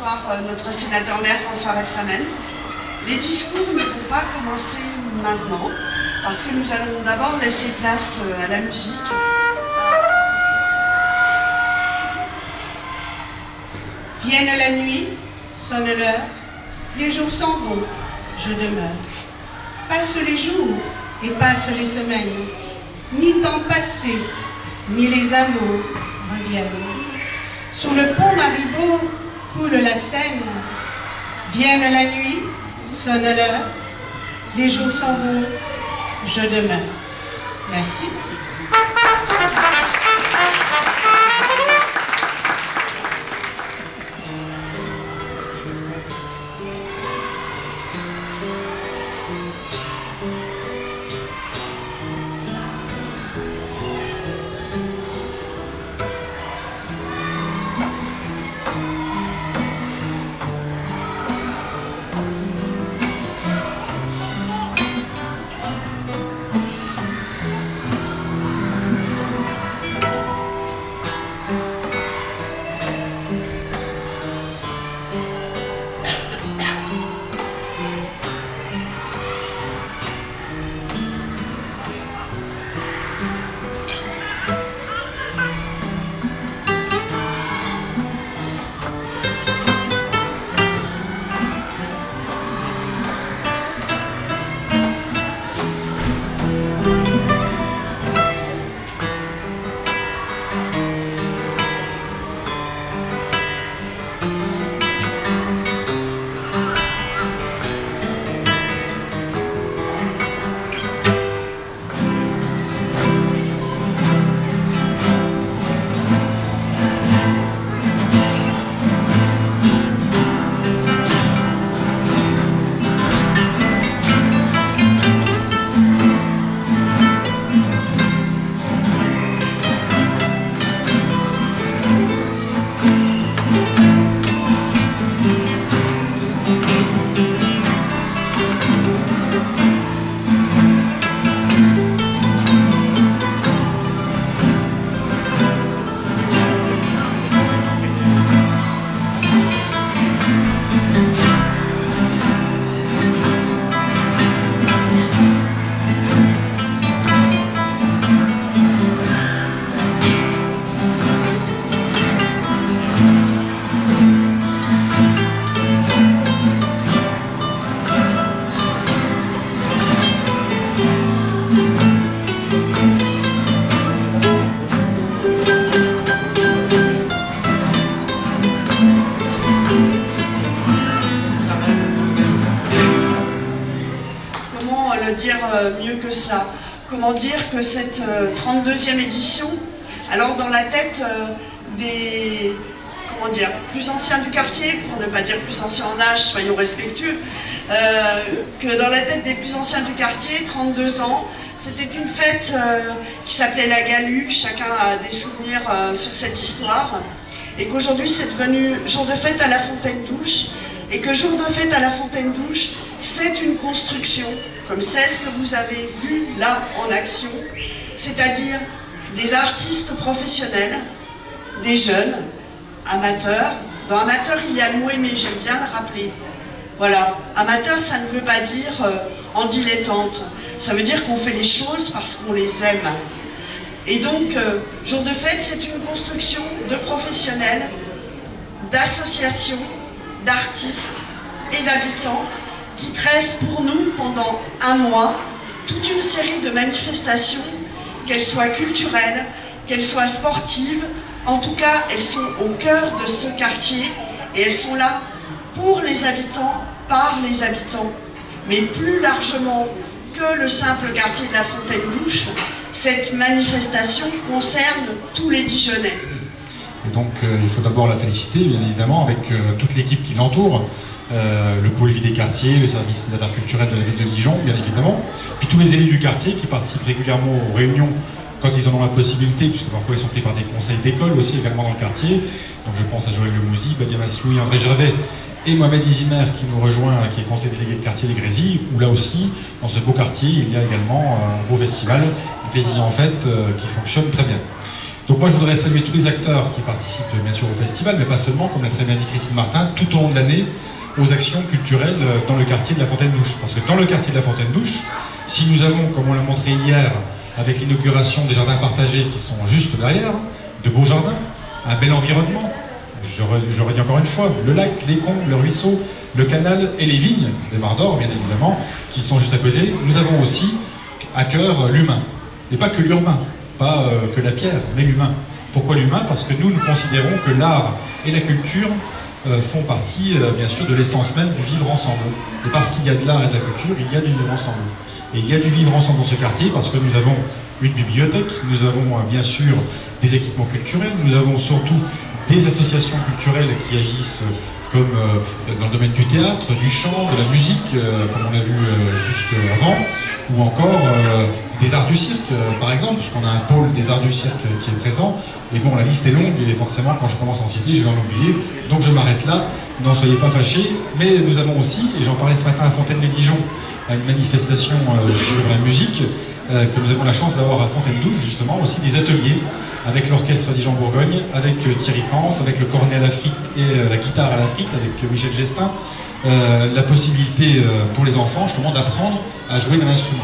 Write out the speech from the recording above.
soir notre sénateur-maire François Rebsamen. Les discours ne vont pas commencer maintenant, parce que nous allons d'abord laisser place à la musique. Vienne la nuit, sonne l'heure, les jours s'en vont, je demeure. Passent les jours et passent les semaines, ni temps passé, ni les amours reviennent. Sous le pont Maribaud coule la Seine. Vienne la nuit, sonne l'heure, les jours s'en vont, je demeure. Merci. Mieux que cela. Comment dire que cette 32e édition, alors dans la tête des plus anciens du quartier, pour ne pas dire plus anciens en âge, soyons respectueux, que dans la tête des plus anciens du quartier, 32 ans, c'était une fête qui s'appelait la Galu, chacun a des souvenirs sur cette histoire, et qu'aujourd'hui c'est devenu jour de fête à la Fontaine-Douche, et que jour de fête à la Fontaine-Douche, c'est une construction comme celle que vous avez vue là en action, c'est-à-dire des artistes professionnels, des jeunes, amateurs. Dans amateur, il y a le mot aimé, j'aime bien le rappeler. Voilà, amateur, ça ne veut pas dire en dilettante, ça veut dire qu'on fait les choses parce qu'on les aime. Et donc, jour de fête, c'est une construction de professionnels, d'associations, d'artistes et d'habitants qui tressent pour nous pendant un mois toute une série de manifestations, qu'elles soient culturelles, qu'elles soient sportives. En tout cas, elles sont au cœur de ce quartier et elles sont là pour les habitants, par les habitants. Mais plus largement que le simple quartier de la Fontaine-Douche, cette manifestation concerne tous les Dijonnais. Et donc, il faut d'abord la féliciter, bien évidemment, avec toute l'équipe qui l'entoure. Le pôle vie des quartiers, le service d'affaires culturelles de la ville de Dijon, bien évidemment, puis tous les élus du quartier qui participent régulièrement aux réunions quand ils en ont la possibilité, puisque parfois ils sont pris par des conseils d'école aussi également dans le quartier. Donc je pense à Joël Lemouzy, Badia Masloui, André Gervais et Mohamed Izimer qui nous rejoint, qui est conseiller délégué de quartier des Grésilles, où là aussi, dans ce beau quartier, il y a également un beau festival, Grésilles en fête, qui fonctionne très bien. Donc moi je voudrais saluer tous les acteurs qui participent bien sûr au festival, mais pas seulement, comme l'a très bien dit Christine Martin, tout au long de l'année, aux actions culturelles dans le quartier de la Fontaine-Douche. Parce que dans le quartier de la Fontaine-Douche, si nous avons, comme on l'a montré hier, avec l'inauguration des jardins partagés qui sont juste derrière, de beaux jardins, un bel environnement, j'aurais dit encore une fois, le lac, les combles, le ruisseau, le canal et les vignes, des Mares d'Or bien évidemment, qui sont juste à côté, nous avons aussi à cœur l'humain. Et pas que l'urbain, pas que la pierre, mais l'humain. Pourquoi l'humain? Parce que nous considérons que l'art et la culture font partie, bien sûr, de l'essence même du vivre ensemble. Et parce qu'il y a de l'art et de la culture, il y a du vivre ensemble. Et il y a du vivre ensemble dans ce quartier parce que nous avons une bibliothèque, nous avons bien sûr des équipements culturels, nous avons surtout des associations culturelles qui agissent comme dans le domaine du théâtre, du chant, de la musique, comme on l'a vu juste avant, ou encore des arts du cirque, par exemple, puisqu'on a un pôle des arts du cirque qui est présent. Et bon, la liste est longue, et forcément, quand je commence à en citer, je vais en oublier. Donc je m'arrête là, n'en soyez pas fâchés. Mais nous avons aussi, et j'en parlais ce matin à Fontaine-les-Dijon, à une manifestation sur la musique, que nous avons la chance d'avoir à Fontaine-Douche, justement, aussi des ateliers avec l'orchestre Dijon-Bourgogne, avec Thierry France, avec le cornet à la frite et la guitare à la frite, avec Michel Gestin, la possibilité pour les enfants, justement, d'apprendre à jouer d'un instrument.